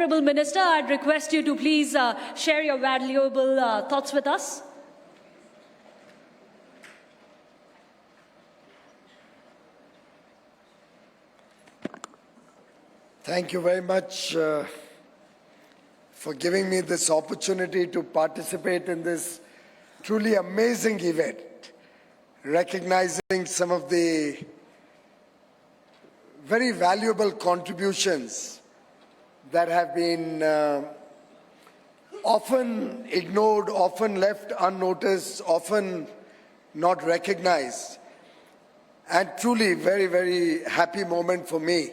Honorable Minister, I'd request you to please share your valuable thoughts with us. Thank you very much for giving me this opportunity to participate in this truly amazing event, recognizing some of the very valuable contributions that have been often ignored, often left unnoticed, often not recognized. And truly very, very happy moment for me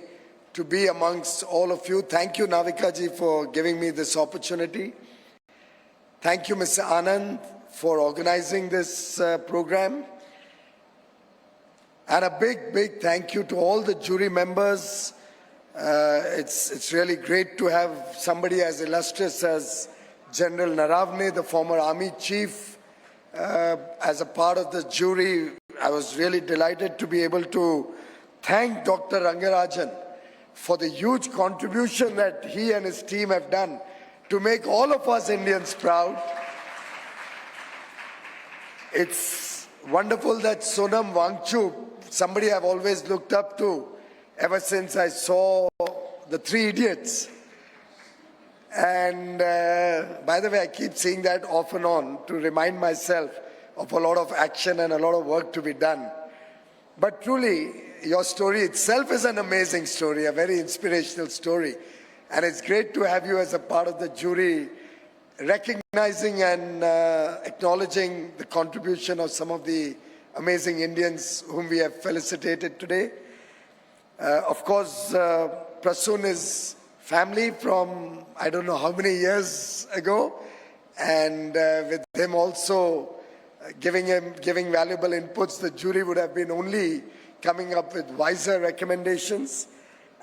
to be amongst all of you. Thank you, Navika ji, for giving me this opportunity. Thank you, Mr. Anand, for organizing this program. And a big, big thank you to all the jury members. It's really great to have somebody as illustrious as General Naravne, the former army chief, as a part of the jury. I was really delighted to be able to thank Dr. Rangarajan for the huge contribution that he and his team have done to make all of us Indians proud. It's wonderful that Sonam Wangchuк, somebody I've always looked up to ever since I saw the Three Idiots. And by the way, I keep seeing that off and on to remind myself of a lot of action and a lot of work to be done. But truly, your story itself is an amazing story, a very inspirational story. And it's great to have you as a part of the jury, recognizing and acknowledging the contribution of some of the amazing Indians whom we have felicitated today. Of course, Prasoon is family from I don't know how many years ago, and with him also giving valuable inputs, the jury would have been only coming up with wiser recommendations.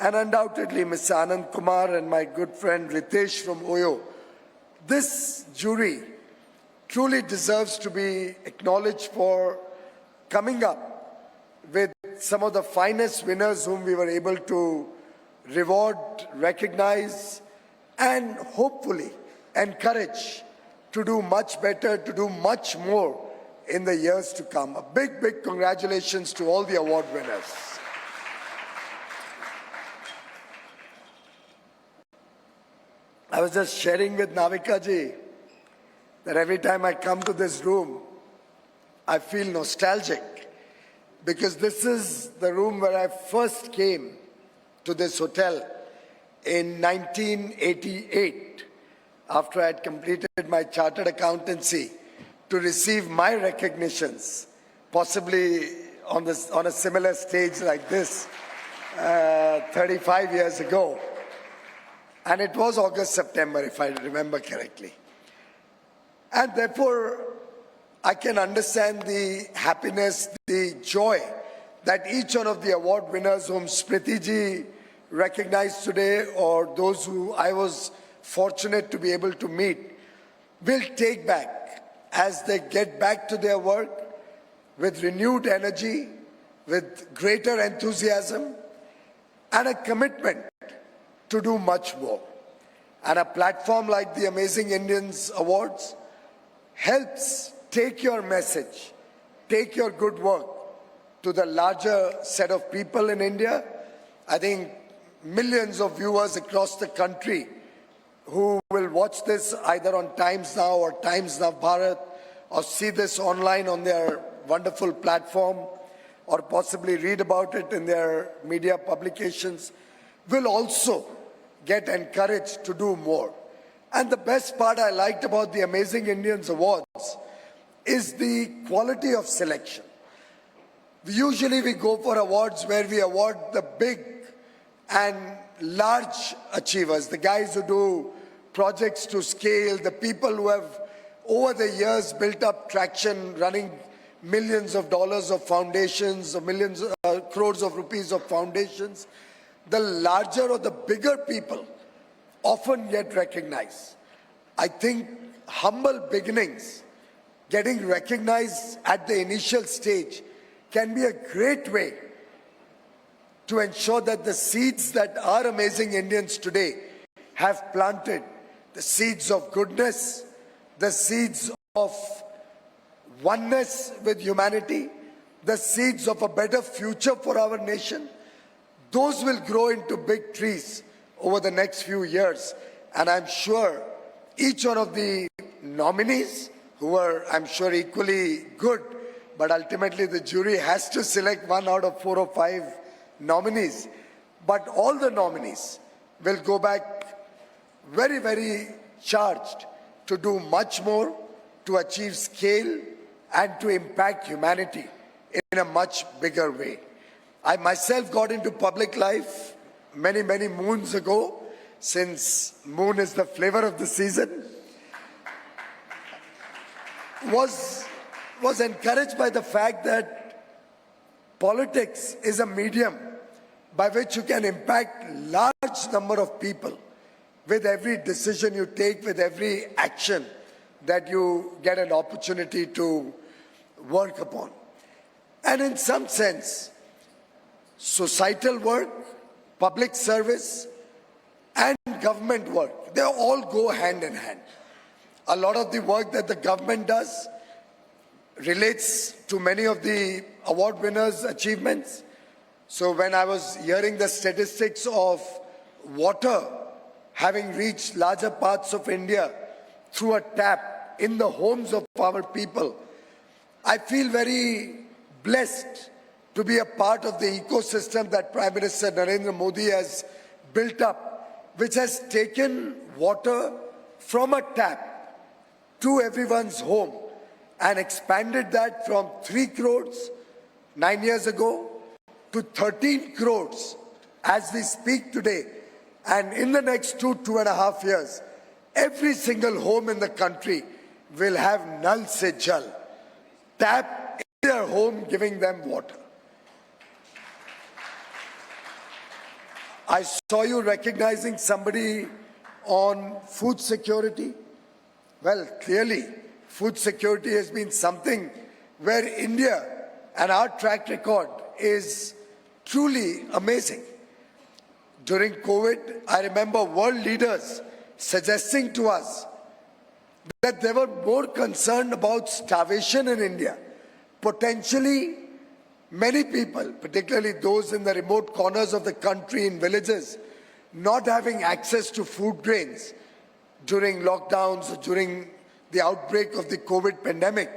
And undoubtedly, Mr. Anand Kumar and my good friend Ritesh from OYO. This jury truly deserves to be acknowledged for coming up with some of the finest winners whom we were able to reward, recognize, and hopefully encourage to do much better, to do much more in the years to come. A big, big congratulations to all the award winners. I was just sharing with Navika ji that every time I come to this room, I feel nostalgic because this is the room where I first came to this hotel in 1988 after I had completed my chartered accountancy to receive my recognitions, possibly on a similar stage like this 35 years ago. And it was August, September, if I remember correctly. And therefore, I can understand the happiness, the joy that each one of the award winners whom Smriti ji recognized today, or those who I was fortunate to be able to meet, will take back as they get back to their work with renewed energy, with greater enthusiasm, and a commitment to do much more. And a platform like the Amazing Indians Awards helps take your message, take your good work to the larger set of people in India. I think millions of viewers across the country who will watch this either on Times Now or Times Now Bharat, or see this online on their wonderful platform, or possibly read about it in their media publications, will also get encouraged to do more. And the best part I liked about the Amazing Indians Awards is the quality of selection. Usually we go for awards where we award the big and large achievers, the guys who do projects to scale, the people who have over the years built up traction, running millions of dollars of foundations, or crores of rupees of foundations. The larger or the bigger people often get recognized. I think humble beginnings, getting recognized at the initial stage, can be a great way to ensure that the seeds that are Amazing Indians today have planted the seeds of goodness, the seeds of oneness with humanity, the seeds of a better future for our nation. Those will grow into big trees over the next few years. And I'm sure each one of the nominees, who are, I'm sure, equally good, but ultimately the jury has to select one out of 4 or 5 nominees. But all the nominees will go back very, very charged to do much more, to achieve scale and to impact humanity in a much bigger way. I myself got into public life many, many moons ago, since moon is the flavor of the season. Was encouraged by the fact that politics is a medium by which you can impact large number of people with every decision you take, with every action that you get an opportunity to work upon. And in some sense, societal work, public service, and government work, they all go hand in hand. A lot of the work that the government does relates to many of the award winners' achievements. So when I was hearing the statistics of water having reached larger parts of India through a tap in the homes of our people, I feel very blessed to be a part of the ecosystem that Prime Minister Narendra Modi has built up, which has taken water from a tap to everyone's home and expanded that from 3 crores 9 years ago to 13 crores as we speak today. And in the next 2.5 years, every single home in the country will have Nal Se Jal, tap in their home, giving them water. I saw you recognizing somebody on food security. Well, clearly, food security has been something where India and our track record is truly amazing. During COVID, I remember world leaders suggesting to us that they were more concerned about starvation in India. Potentially, many people, particularly those in the remote corners of the country, in villages, not having access to food grains during lockdowns, during the outbreak of the COVID pandemic.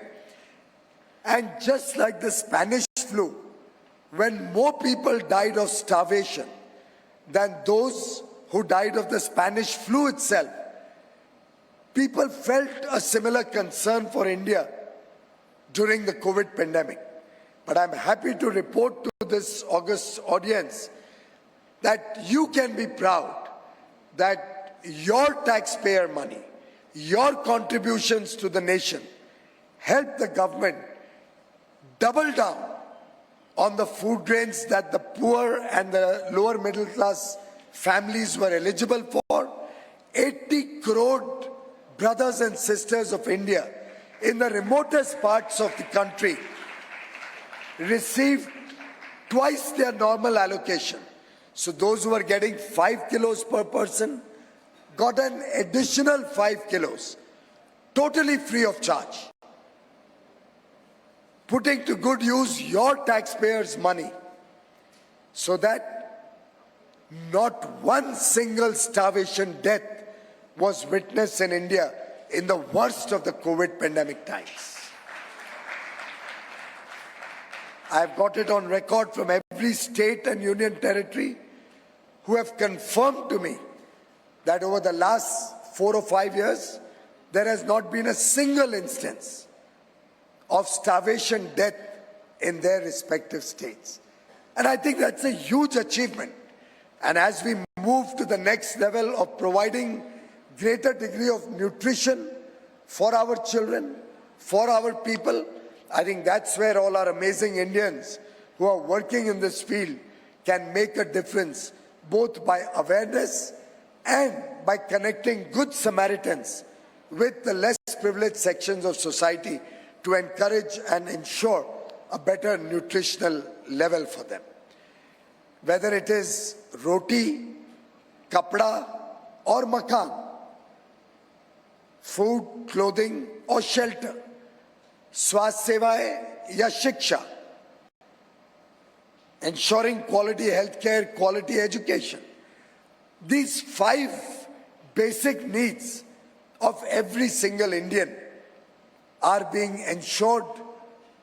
And just like the Spanish flu, when more people died of starvation than those who died of the Spanish flu itself, people felt a similar concern for India during the COVID pandemic. But I'm happy to report to this august audience that you can be proud that your taxpayer money, your contributions to the nation, helped the government double down on the food grains that the poor and the lower middle class families were eligible for. 80 crore brothers and sisters of India in the remotest parts of the country received twice their normal allocation. So those who were getting 5 kilos per person got an additional 5 kilos, totally free of charge. Putting to good use your taxpayers' money so that not one single starvation death was witnessed in India in the worst of the COVID pandemic times. I've got it on record from every state and union territory who have confirmed to me that over the last 4 or 5 years, there has not been a single instance of starvation death in their respective states. And I think that's a huge achievement. And as we move to the next level of providing greater degree of nutrition for our children, for our people, I think that's where all our amazing Indians who are working in this field can make a difference, both by awareness and by connecting good Samaritans with the less privileged sections of society to encourage and ensure a better nutritional level for them. Whether it is roti, kapda, और मकान, food, clothing और shelter, स्वास्थ्य सेवाएं या शिक्षा, ensuring quality healthcare, quality education. These 5 basic needs of every single Indian are being ensured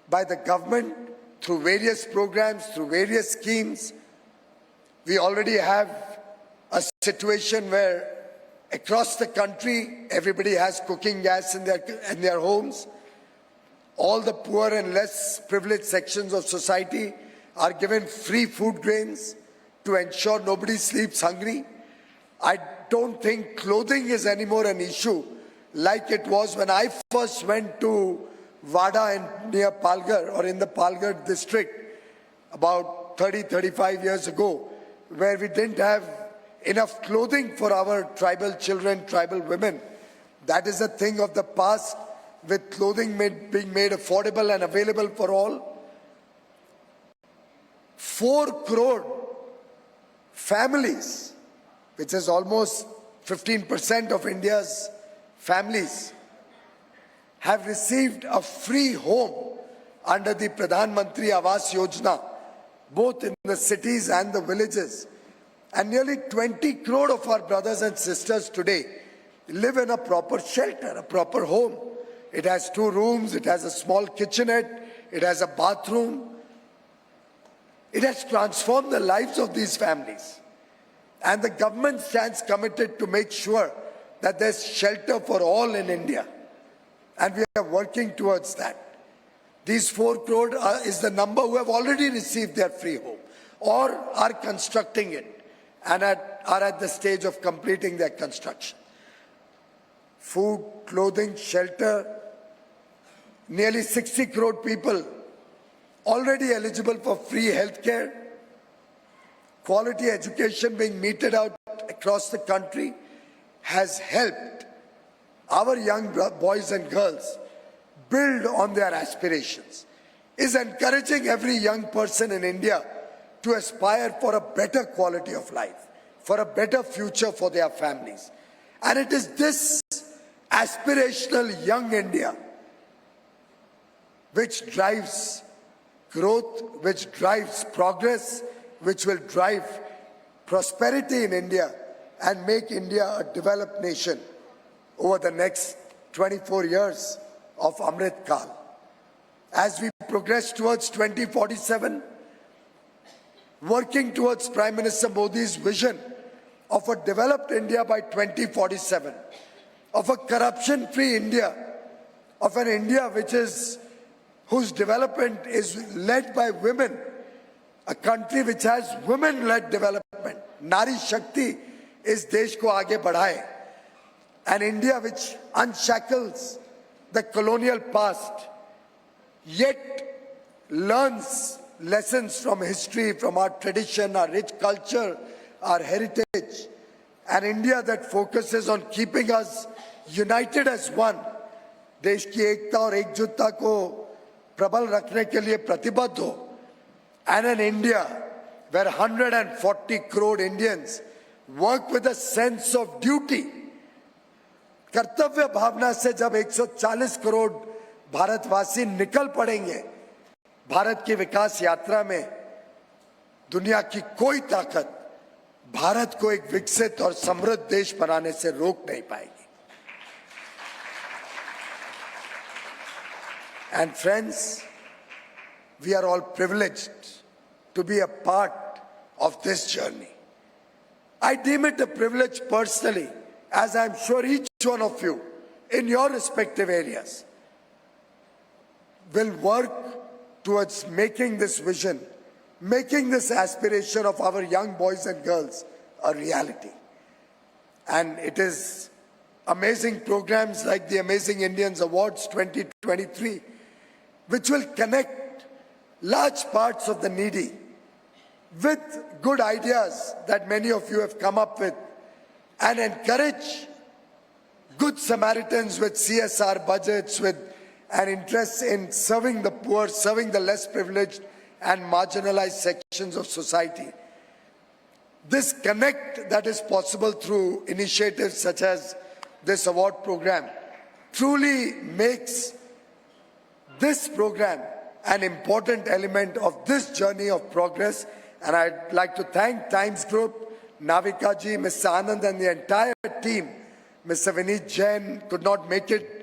by the government through various programs, through various schemes. We already have a situation where across the country, everybody has cooking gas in their homes. All the poor and less privileged sections of society are given free food grains to ensure nobody sleeps hungry. I don't think clothing is anymore an issue like it was when I first went to Vada near Palghar, or in the Palghar district, about 35 years ago, where we didn't have enough clothing for our tribal children, tribal women. That is a thing of the past, with clothing being made affordable and available for all. 4 crore families, which is almost 15% of India's families, have received a free home under the Pradhan Mantri Awas Yojana, both in the cities and the villages. And nearly 20 crore of our brothers and sisters today live in a proper shelter, a proper home. It has 2 rooms, it has a small kitchenette, it has a bathroom. It has transformed the lives of these families. And the government stands committed to make sure that there's shelter for all in India. And we are working towards that. These 4 crore is the number who have already received their free home or are constructing it and are at the stage of completing their construction. Food, clothing, shelter, nearly 60 crore people already eligible for free healthcare, quality education being meted out across the country has helped our young boys and girls build on their aspirations, is encouraging every young person in India to aspire for a better quality of life, for a better future for their families. And it is this aspirational young India which drives growth, which drives progress, which will drive prosperity in India and make India a developed nation over the next 24 years of Amrit Kal. As we progress towards 2047, working towards Prime Minister Modi's vision of a developed India by 2047, of a corruption-free India, of an India whose development is led by women, a country which has women-led development. Nari Shakti is desh ko aage badhaye. An India which unshackles the colonial past, yet learns lessons from history, from our tradition, our rich culture, our heritage. An India that focuses on keeping us united as one. देश की एकता और एकजुटता को प्रबल रखने के लिए प्रतिबद्ध हो. And an India where 140 crore Indians work with a sense of duty. कर्तव्य भावना से जब 140 करोड़ भारतवासी निकल पड़ेंगे भारत की विकास यात्रा में, दुनिया की कोई ताकत भारत को एक विकसित और समृद्ध देश बनाने से रोक नहीं पाएगी. And friends, we are all privileged to be a part of this journey. I deem it a privilege personally, as I'm sure each one of you in your respective areas will work towards making this vision, making this aspiration of our young boys and girls a reality. And it is amazing programs like the Amazing Indians Awards 2023, which will connect large parts of the needy with good ideas that many of you have come up with and encourage good Samaritans with CSR budgets, with an interest in serving the poor, serving the less privileged and marginalized sections of society. This connect that is possible through initiatives such as this award program truly makes this program an important element of this journey of progress. And I'd like to thank Times Group, Navika ji, Mr. Anand and the entire team. Mr. Vineet Jain could not make it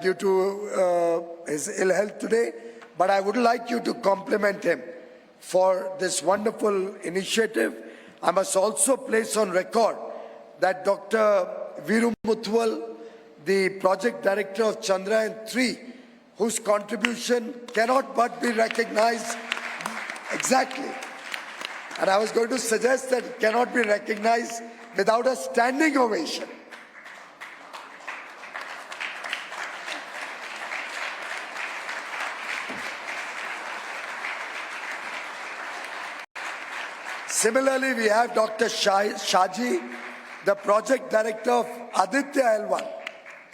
due to his ill health today, but I would like you to compliment him for this wonderful initiative. I must also place on record that Dr. Viru Muthwal, the project director of Chandrayaan-3, whose contribution cannot but be recognized exactly. And I was going to suggest that it cannot be recognized without a standing ovation. Similarly, we have Dr. Shaji, the project director of Aditya L1.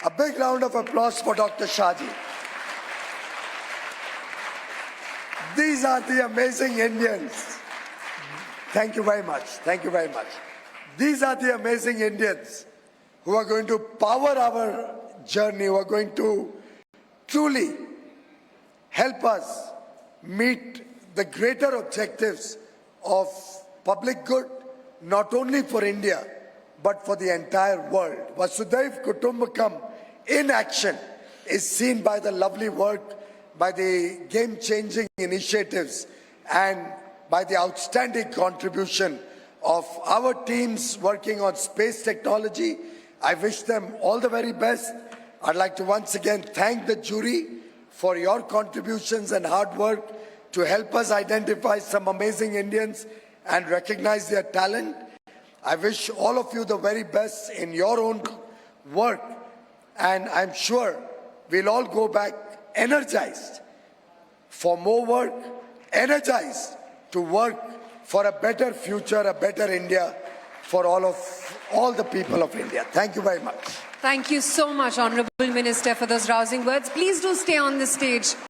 A big round of applause for Dr. Shaji. These are the amazing Indians. Thank you very much. Thank you very much. These are the amazing Indians who are going to power our journey, who are going to truly help us meet the greater objectives of public good, not only for India, but for the entire world. Vasudhaiv Kutumbakam in action is seen by the lovely work, by the game-changing initiatives, and by the outstanding contribution of our teams working on space technology. I wish them all the very best. I'd like to once again thank the jury for your contributions and hard work to help us identify some amazing Indians and recognize their talent. I wish all of you the very best in your own work, and I'm sure we'll all go back energized for more work, energized to work for a better future, a better India for all the people of India. Thank you very much. Thank you so much, Honorable Minister, for those rousing words. Please do stay on the stage.